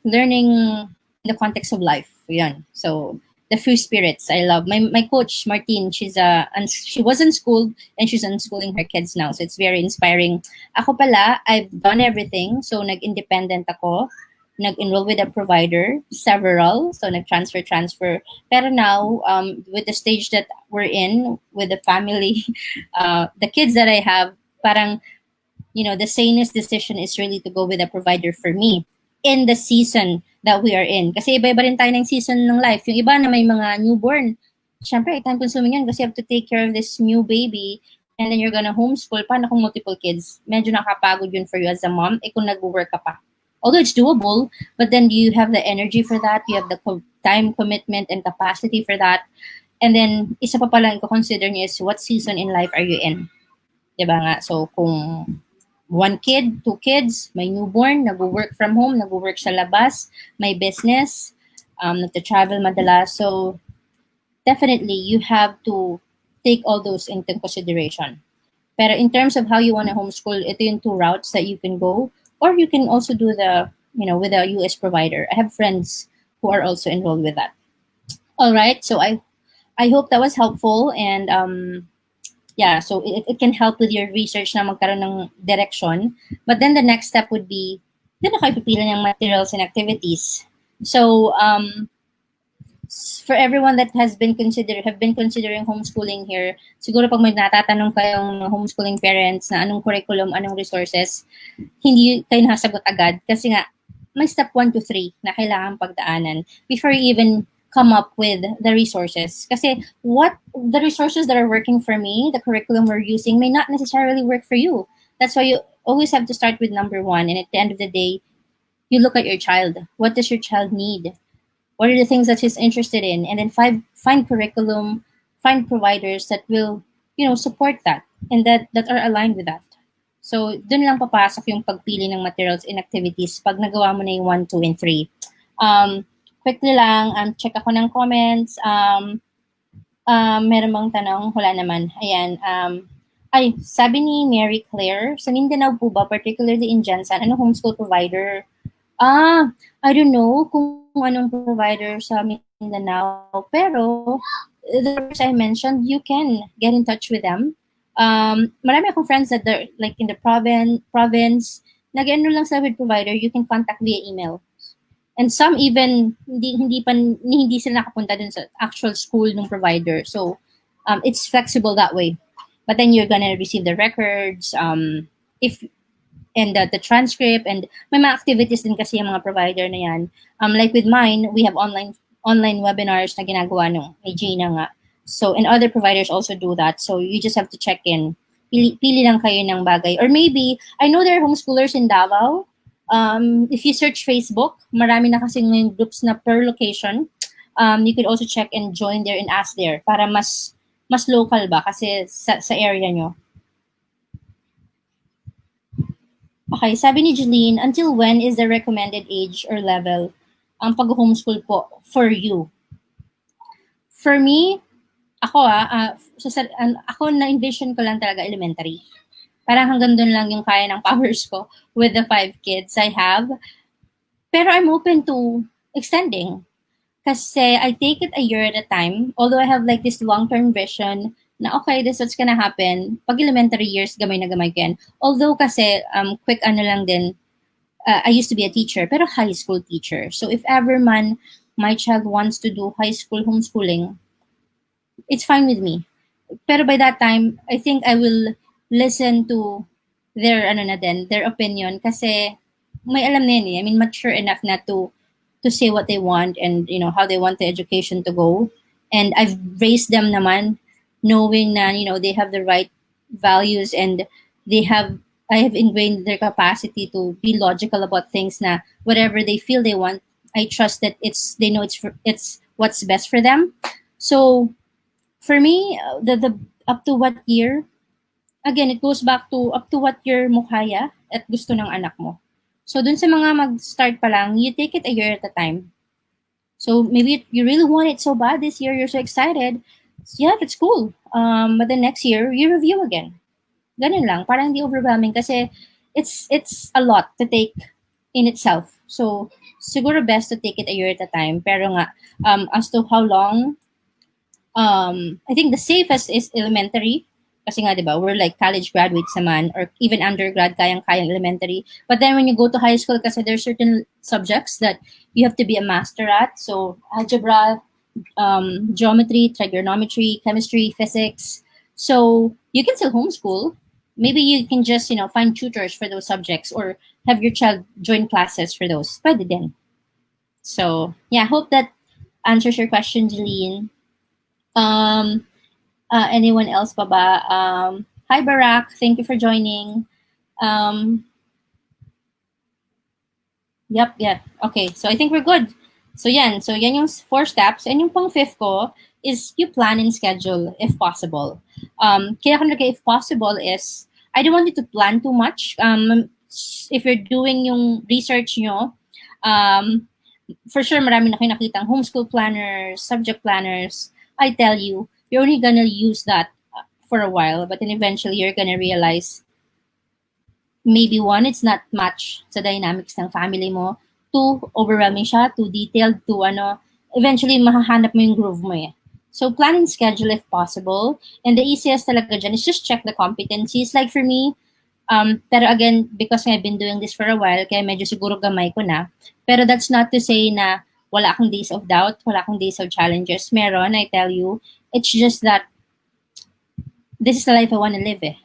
learning in the context of life. Yan. So, the few spirits I love. My coach, Martine, she was unschooled and she's unschooling her kids now. So, it's very inspiring. Ako pala, I've done everything. So, nag-independent ako. Nag-enroll with a provider, several. So, nag-transfer. Pero now, with the stage that we're in, with the family, the kids that I have, parang, the sanest decision is really to go with a provider for me in the season that we are in. Kasi iba-iba rin tayo ng season ng life. Yung iba na may mga newborn, syempre, time consuming yan kasi you have to take care of this new baby and then you're gonna homeschool. Paano kung multiple kids? Medyo nakapagod yun for you as a mom, kung nag-work ka pa. Although it's doable, but then do you have the energy for that? You have the time commitment and capacity for that. And then, isa pa pala yung consider niyo is what season in life are you in? Diba nga? So, kung 1 kid, 2 kids, may newborn, nag-work from home, nag-work sa labas, may business, nag-travel madalas. So, definitely, you have to take all those into consideration. Pero in terms of how you want to homeschool, ito yung 2 routes that you can go. Or you can also do with a US provider. I have friends who are also enrolled with that. All right. So I hope that was helpful. And so it can help with your research na magkaroon ng direction. But then the next step would be, then na kayo pipili ng materials and activities. So for everyone that have been considering homeschooling here, siguro pag may natatanong kayong homeschooling parents na anong curriculum, anong resources, hindi kayo nakasagot agad kasi nga may step 1 to 3 na kailangan pagdaanan before you even come up with the resources. Kasi the resources that are working for me, the curriculum we're using, may not necessarily work for you. That's why you always have to start with number 1. And at the end of the day, you look at your child. What does your child need? What are the things that he's interested in? And then find curriculum, find providers that will, support that and that are aligned with that. So, dun lang papasok yung pagpili ng materials and activities pag nagawa mo na yung 1, 2, and 3. Quickly lang, check ako ng comments. Meron bang tanong? Wala naman. Ayan. Sabi ni Mary Claire, sa Mindanao po ba, particularly in Jensen, ano homeschool provider? I don't know kung anong provider sa Mindanao. Pero, the first I mentioned, you can get in touch with them. Marami akong friends that they're like in the province, nag-enroll lang sa with provider, you can contact via email. And some even hindi sila nakapunta dun sa actual school ng provider. So it's flexible that way. But then you're gonna receive the records, if and the transcript, and may mga activities din kasi yung mga provider na yan. Like with mine, we have online webinars na ginagawa nung may Gina nga. So, and other providers also do that. So you just have to check in. Pili lang kayo ng bagay. Or maybe, I know there are homeschoolers in Davao. If you search Facebook, marami na kasi ng groups na per location. You could also check and join there and ask there para mas local ba kasi sa area nyo. Okay, sabi ni Jeline, until when is the recommended age or level ang pag-homeschool po for you? For me, ako ako na-envision ko lang talaga elementary. Parang hanggang doon lang yung kaya ng powers ko with the 5 kids I have. Pero I'm open to extending. Kasi I take it a year at a time. Although I have like this long-term vision na okay, this is what's gonna happen. Pag elementary years, gamay na gamay ko yan. Although kasi, quick ano lang din, I used to be a teacher, pero high school teacher. So if ever man my child wants to do high school homeschooling, it's fine with me. Pero by that time, I think I will listen to their their opinion kasi may alam na yun eh. I mean, mature enough na to say what they want and how they want the education to go. And I've raised them naman knowing na they have the right values and I have ingrained their capacity to be logical about things na whatever they feel they want, I trust that they know it's what's best for them. So for me, the up to what year, again, it goes back to up to what year mo kaya at gusto ng anak mo. So dun sa mga mag-start pa lang, you take it a year at a time. So maybe you really want it so bad this year, you're so excited. Yeah, that's cool. But the next year, you review again. Ganun lang, parang hindi overwhelming kasi it's a lot to take in itself. So siguro best to take it a year at a time. Pero nga, as to how long, I think the safest is elementary. Kasi nga, di ba, we're like college graduates naman, or even undergrad, kayang-kayang elementary. But then when you go to high school, kasi there's certain subjects that you have to be a master at. So algebra, geometry, trigonometry, chemistry, physics. So you can still homeschool. Maybe you can just, find tutors for those subjects or have your child join classes for those. Pwede din. So, yeah, hope that answers your question, Jeline. Anyone else pa ba? Hi, Barack. Thank you for joining. Yep. Okay, so I think we're good. So yan yung 4 steps. And yung pang 5th ko is you plan and schedule if possible. Kaya ko nilagay if possible is, I don't want you to plan too much. If you're doing yung research nyo, for sure marami na kayo nakitang homeschool planners, subject planners. I tell you, you're only gonna use that for a while, but then eventually you're gonna realize maybe 1, it's not match sa dynamics ng family mo. 2, overwhelming siya, too detailed, eventually mahahanap mo yung groove mo eh. So plan and schedule if possible. And the easiest talaga dyan is just check the competencies. Like for me, pero again, because I've been doing this for a while, kaya medyo siguro gamay ko na. Pero that's not to say na wala akong days of doubt, wala akong days of challenges. Meron, I tell you. It's just that this is the life I want to live eh.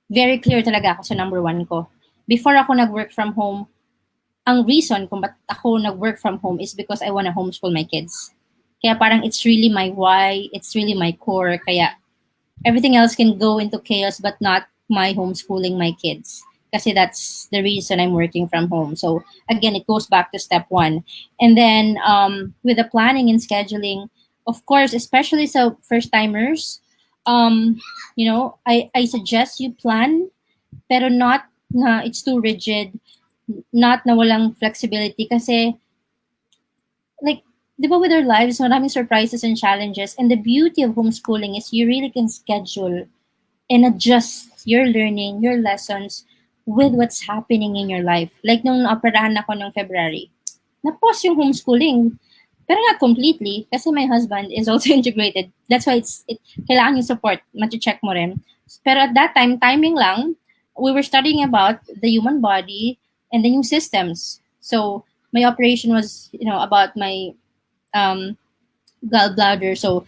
Very clear talaga ako sa number 1 ko. Before ako nag-work from home, ang reason kung ba't ako nag-work from home is because I want to homeschool my kids. Kaya parang it's really my why, it's really my core. Kaya everything else can go into chaos but not my homeschooling my kids. Kasi that's the reason I'm working from home. So again, it goes back to step 1. And then with the planning and scheduling, of course, especially so first-timers, I suggest you plan, pero not na it's too rigid, not na walang flexibility kasi like, di ba with our lives, maraming surprises and challenges, and the beauty of homeschooling is you really can schedule and adjust your learning, your lessons with what's happening in your life. Like nung naoperahan ako ng February, na-pause yung homeschooling. Pero not completely, kasi my husband is also integrated. That's why kailangan yung support, mati-check mo rin. Pero at that time, timing lang, we were studying about the human body and then yung systems. So, my operation was, about my gallbladder. So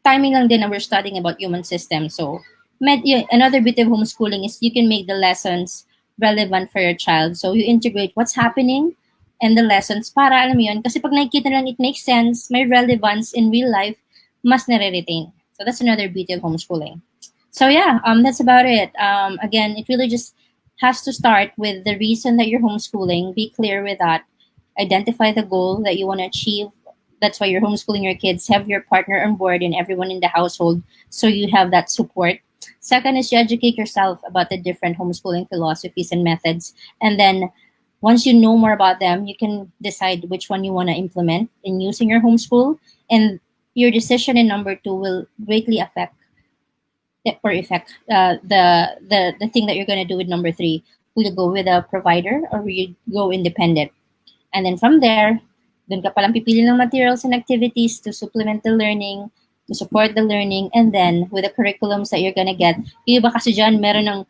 timing lang din na we're studying about human systems. So another bit of homeschooling is you can make the lessons relevant for your child. So you integrate what's happening and the lessons para alam mo yun. Kasi pag nakikita lang it makes sense, may relevance in real life, mas nare-retain. So that's another beauty of homeschooling. So yeah, that's about it. Again, it really just has to start with the reason that you're homeschooling. Be clear with that. Identify the goal that you want to achieve. That's why you're homeschooling your kids. Have your partner on board and everyone in the household so you have that support. Second is you educate yourself about the different homeschooling philosophies and methods. And then once you know more about them, you can decide which one you want to implement in using your homeschool. And your decision in number two will greatly affect the thing that you're going to do with number three. Will you go with a provider or will you go independent? And then from there, dun ka palang pipili ng materials and activities to supplement the learning, to support the learning, and then with the curriculums that you're gonna get. Yung iba kasi dyan, meron ng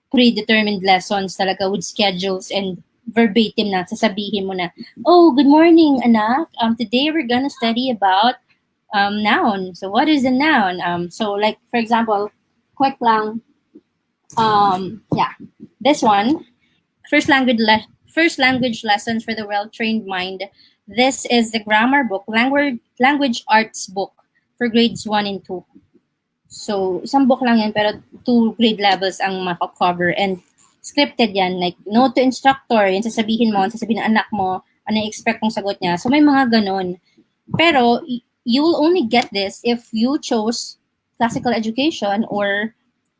predetermined lessons talaga with schedules and verbatim na sasabihin mo na, oh, good morning, anak. Today we're gonna study about noun. So what is a noun? So like, for example, quick lang, yeah, this one, first language lessons for the well-trained mind. This is the grammar book, language arts book for grades 1 and 2. So, isang book lang yan, pero 2 grade levels ang maka-cover. And scripted yan, like, note to instructor, yung sasabihin ng anak mo, ano i-expect mong sagot niya. So, may mga ganon. Pero, you will only get this if you chose classical education or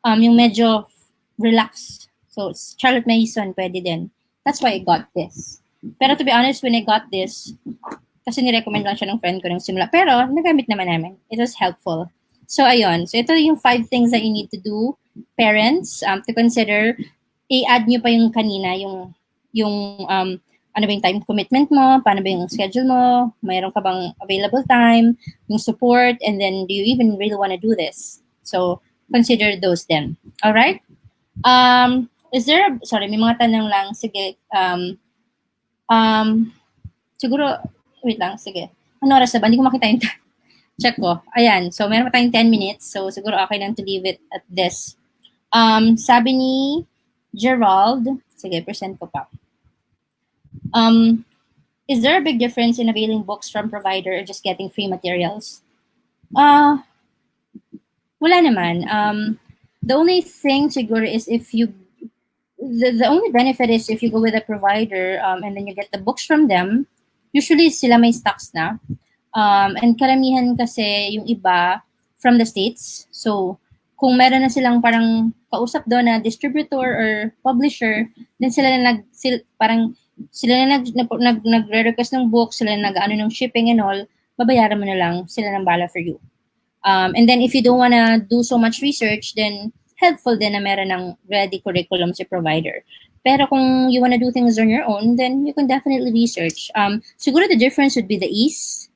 yung medyo relax. So, Charlotte Mason, pwede din. That's why I got this. Pero to be honest, when I got this, kasi nirecommend lang siya ng friend ko ng simula. Pero, nagamit naman namin. It was helpful. So, ayun. So, ito yung 5 things that you need to do, parents, to consider. I-add nyo pa yung kanina, yung ano ba yung time commitment mo, paano ba yung schedule mo, mayroon ka bang available time, yung support, and then do you even really want to do this? So, consider those then. All right? Is there sorry, may mga tanong lang. Sige. Siguro, wait lang, sige. Ano oras na ba? Hindi ko makita yung check ko. Ayan. So, meron pa tayong 10 minutes. So, siguro okay lang to leave it at this. Sabi ni Gerald, sige, present ko pa. Is there a big difference in availing books from provider or just getting free materials? Wala naman. The only thing siguro is if you the only benefit is if you go with a provider and then you get the books from them, usually sila may stocks na. And karamihan kasi yung iba from the States. So, kung meron na silang parang kausap doon na distributor or publisher, then sila na nagre-request ng book, sila na nag-ano ng shipping and all, babayaran mo na lang, sila nang bala for you. And then if you don't wanna do so much research, then helpful din na meron ng ready curriculum si provider. Pero kung you wanna do things on your own, then you can definitely research. Siguro the difference would be the ease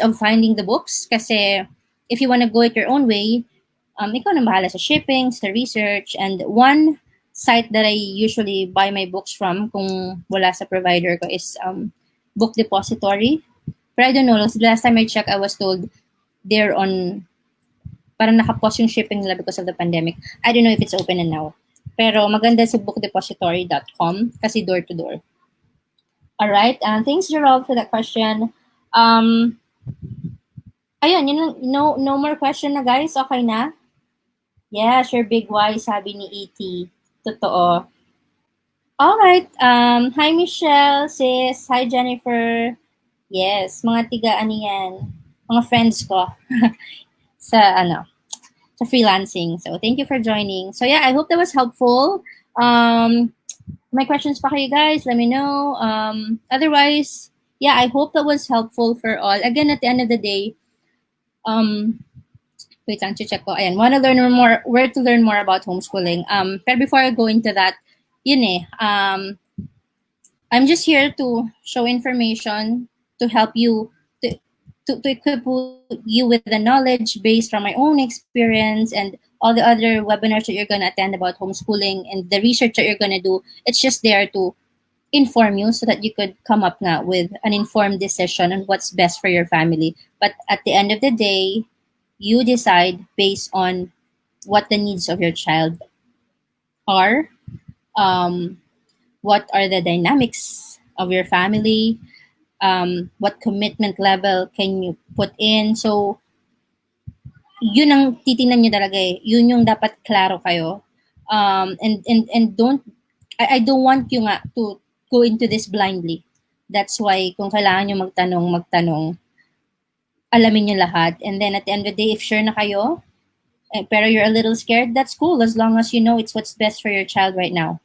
of finding the books. Kasi if you wanna go it your own way, ikaw nang bahala sa shipping, sa research, and one site that I usually buy my books from kung wala sa provider ko is Book Depository. But I don't know, last time I checked, I was told they're on, parang nakapos yung shipping nila because of the pandemic. I don't know if it's open now. Pero maganda sa bookdepository.com kasi door to door. Alright, thanks Gerald for that question. Ayun, no more question na guys, okay na? Yeah, sure, big Y, sabi ni E.T. Totoo. Alright, hi Michelle, sis, hi Jennifer. Yes, mga tiga-ano yan, mga friends ko sa freelancing. So thank you for joining. So yeah, I hope that was helpful. My questions pa kayo guys, let me know. Otherwise, yeah, I hope that was helpful for all. Again, at the end of the day, wait lang, check ko. Ayan, want to learn more, where to learn more about homeschooling. Pero before I go into that, I'm just here to show information to help you to equip you with the knowledge based from my own experience and all the other webinars that you're going to attend about homeschooling and the research that you're going to do. It's just there to inform you so that you could come up nga with an informed decision on what's best for your family. But at the end of the day, you decide based on what the needs of your child are, um, what are the dynamics of your family, what commitment level can you put in. So, yun ang titingnan nyo talaga eh. Yun yung dapat klaro kayo. And I don't want you nga to go into this blindly. That's why kung kailangan nyo magtanong, alamin nyo lahat. And then at the end of the day, if sure na kayo, pero you're a little scared, that's cool as long as you know it's what's best for your child right now.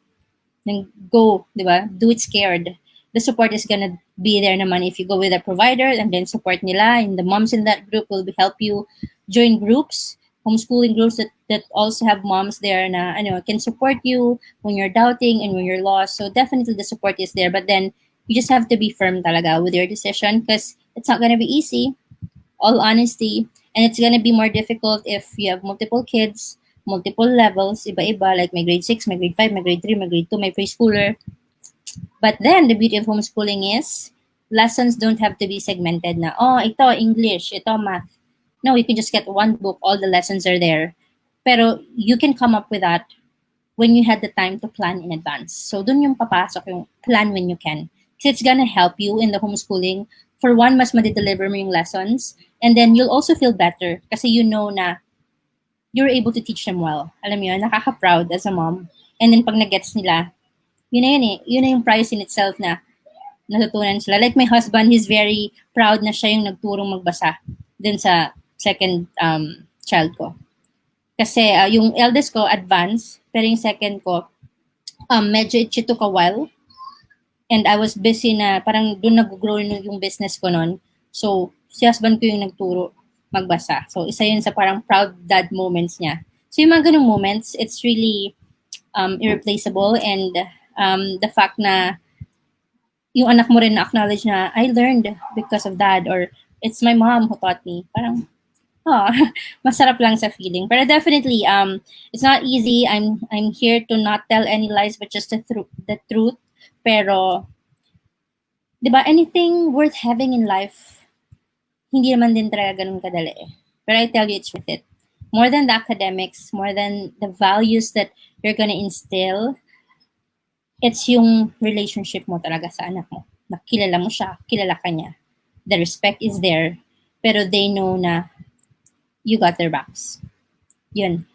Then go, di ba? Do it scared. The support is gonna be there naman if you go with a provider and then support nila. And the moms in that group will help you join groups, homeschooling groups that also have moms there na can support you when you're doubting and when you're lost. So definitely the support is there. But then you just have to be firm talaga with your decision because it's not gonna be easy, all honesty. And it's gonna be more difficult if you have multiple kids, multiple levels, iba-iba, like my grade 6, my grade 5, my grade 3, my grade 2, my preschooler. But then, the beauty of homeschooling is, lessons don't have to be segmented na, oh, ito English, ito math. No, you can just get one book, all the lessons are there. Pero you can come up with that when you had the time to plan in advance. So dun yung papasok yung plan when you can. Because it's gonna help you in the homeschooling. For one, mas madideliver mo yung lessons. And then you'll also feel better kasi you know na you're able to teach them well. Alam mo yun, nakaka-proud as a mom. And then pag nag-gets nila, yun na yun eh. Yun na yung prize in itself na natutunan sila. Like my husband, he's very proud na siya yung nagturong magbasa dun sa second child ko. Kasi yung eldest ko, advanced, pero yung second ko, medyo it took a while. And I was busy na, parang doon nag-grow yung business ko noon. So, si husband ko yung nagturo magbasa. So, isa yun sa parang proud dad moments niya. So, yung mga ganung moments, it's really irreplaceable. And the fact na yung anak mo rin na-acknowledge na, I learned because of dad, or it's my mom who taught me. Parang, masarap lang sa feeling. But definitely, it's not easy. I'm here to not tell any lies, but just the truth. Pero, di ba, anything worth having in life, hindi naman din talaga ganun kadali eh. But I tell you, it's worth it. More than the academics, more than the values that you're gonna instill, it's yung relationship mo talaga sa anak mo. Nakilala mo siya, kilala ka niya. The respect is there, pero they know na you got their backs. Yun.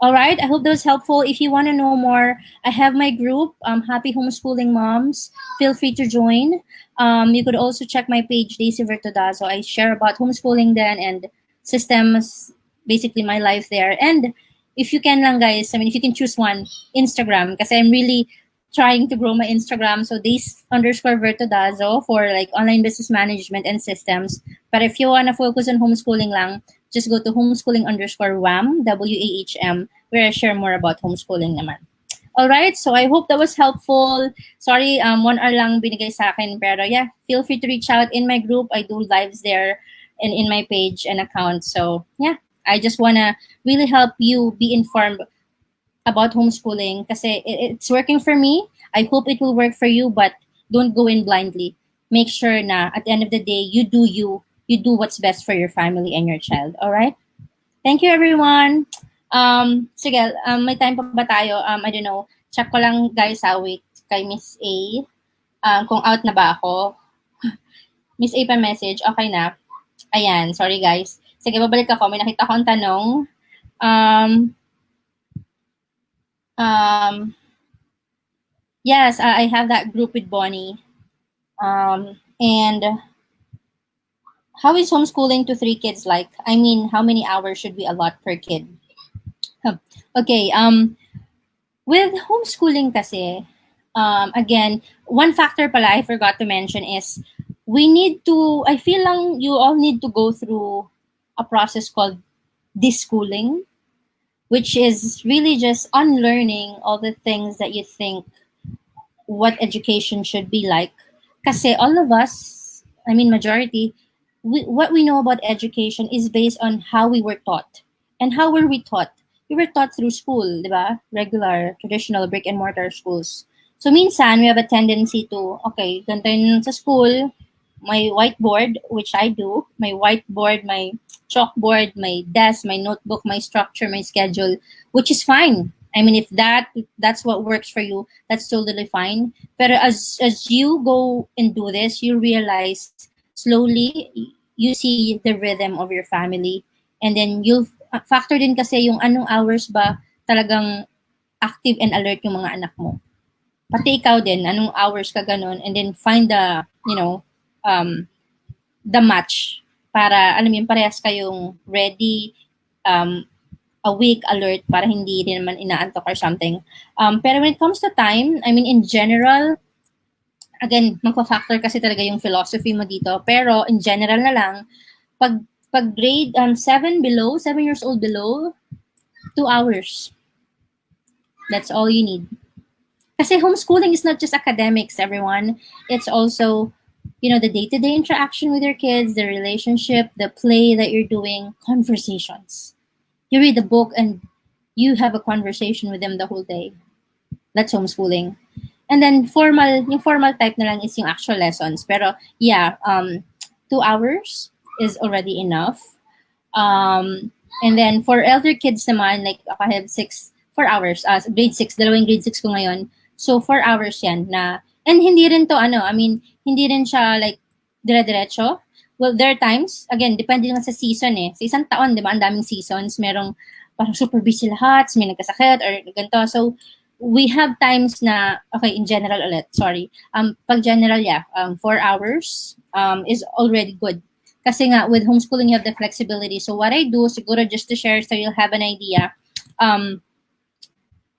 All right, I hope that was helpful. If you want to know more, I have my group, Happy Homeschooling Moms. Feel free to join. You could also check my page, Daisy Vertodazo. I share about homeschooling then and systems, basically my life there. And if you can lang guys, I mean, if you can choose one, Instagram, because I'm really trying to grow my Instagram. So Daisy_Vertodazo for like online business management and systems. But if you want to focus on homeschooling lang, just go to homeschooling_WAM, WAHM, where I share more about homeschooling naman. All right, so I hope that was helpful. Sorry, 1 hour lang binigay sa akin, pero yeah, feel free to reach out in my group. I do lives there and in my page and account. So yeah, I just wanna really help you be informed about homeschooling kasi it's working for me. I hope it will work for you, but don't go in blindly. Make sure na at the end of the day, you do what's best for your family and your child. All right? Thank you, everyone. Sige, may time pa ba tayo? I don't know. Check ko lang, guys, wait, kay Miss A. Kung out na ba ako. Miss A pa message. Okay na. Ayan, sorry, guys. Sige, babalik ako. May nakita akong tanong. Yes, I have that group with Bonnie. And how is homeschooling to 3 kids like? I mean, how many hours should we allot per kid? Okay, with homeschooling kasi, again, one factor pala I forgot to mention is I feel lang you all need to go through a process called deschooling, which is really just unlearning all the things that you think what education should be like. Kasi all of us, I mean majority, what we know about education is based on how we were taught. And how were we taught? We were taught through school, di ba? Regular, traditional brick and mortar schools. So minsan, we have a tendency to, okay, ganito yun sa school, my whiteboard, which I do, my whiteboard, my chalkboard, my desk, my notebook, my structure, my schedule, which is fine. I mean, if that's what works for you, that's totally fine. But as you go and do this, you realize slowly you see the rhythm of your family, and then you'll factor din kasi yung anong hours ba talagang active and alert yung mga anak mo. Pati ikaw din, anong hours ka ganun, and then find the, the match para, alam mo yun, parehas kayong ready, awake, alert, para hindi din naman inaantok or something. Pero when it comes to time, I mean, in general, again, magpa-factor kasi talaga yung philosophy mo dito. Pero in general na lang, pag grade 7 years old below, 2 hours. That's all you need. Kasi homeschooling is not just academics, everyone. It's also, the day-to-day interaction with your kids, the relationship, the play that you're doing, conversations. You read the book and you have a conversation with them the whole day. That's homeschooling. And then yung formal type na lang is yung actual lessons. Pero yeah, 2 hours is already enough. And then for elder kids naman, like I have 4 hours, grade 6, dalawang grade 6 ko ngayon. So 4 hours yan na, and hindi rin to hindi rin siya like dire-diretso. Well, there are times, again, depende lang sa season eh. Sa isang taon, di ba, ang daming seasons, merong parang super busy lahat, may nagkasakit or ganito. So we have times na, okay, in general ulit, sorry. Pag general, 4 hours is already good. Kasi nga, with homeschooling, you have the flexibility. So what I do, siguro just to share so you'll have an idea,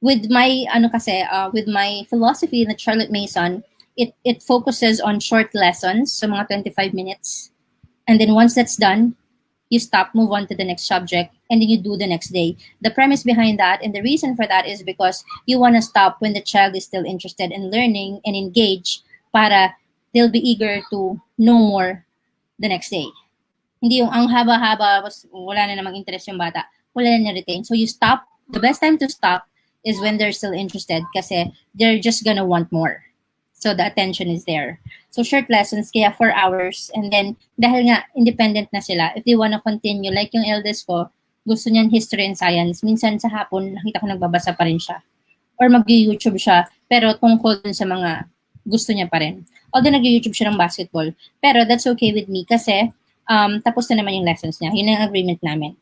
with my, with my philosophy in the Charlotte Mason, it focuses on short lessons, so mga 25 minutes. And then once that's done, you stop, move on to the next subject, and then you do the next day. The premise behind that, and the reason for that is because you want to stop when the child is still interested in learning and engage para they'll be eager to know more the next day. Hindi yung ang haba-haba, wala na namang interest yung bata, wala na retain. So you stop. The best time to stop is when they're still interested kasi they're just gonna want more. So the attention is there. So short lessons, kaya 4 hours. And then, dahil nga, independent na sila, if they wanna continue, like yung eldest ko, gusto niyan history and science. Minsan sa hapon, nakita ko nagbabasa pa rin siya. Or mag-YouTube siya, pero tungkol dun sa mga gusto niya pa rin. Although nag-YouTube siya ng basketball. Pero that's okay with me kasi tapos na naman yung lessons niya. Yun ang agreement namin.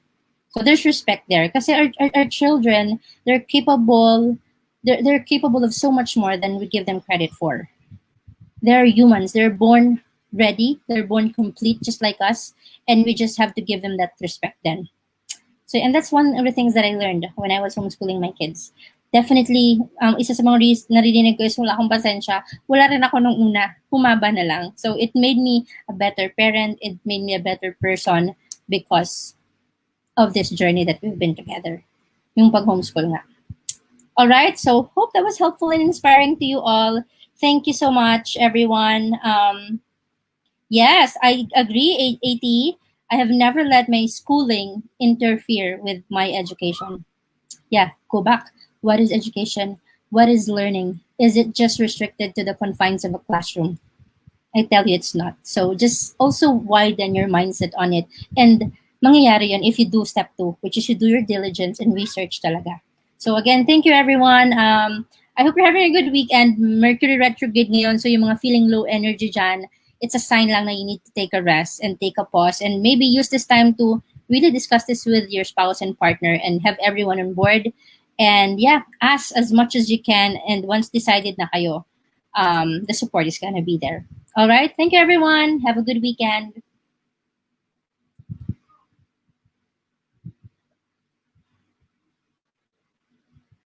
So there's respect there. Kasi our children, they're capable of so much more than we give them credit for. They're humans. They're born ready. They're born complete, just like us. And we just have to give them that respect then. So, and that's one of the things that I learned when I was homeschooling my kids. Definitely, isa sa mga narinig ko is wala akong pasensya. Wala rin ako nung una. Humaba na lang. So it made me a better parent. It made me a better person because of this journey that we've been together. Yung pag-homeschool nga. All right, so hope that was helpful and inspiring to you all. Thank you so much, everyone. Yes, I agree, AT. I have never let my schooling interfere with my education. Yeah, go back. What is education? What is learning? Is it just restricted to the confines of a classroom? I tell you it's not. So just also widen your mindset on it. And mangyayari yun if you do step 2, which is you do your diligence and research talaga. So again, thank you everyone. I hope you're having a good weekend. Mercury retrograde ngayon, so yung mga feeling low energy dyan, it's a sign lang na you need to take a rest and take a pause and maybe use this time to really discuss this with your spouse and partner and have everyone on board. And yeah, ask as much as you can. And once decided na kayo, the support is gonna be there. All right. Thank you, everyone. Have a good weekend.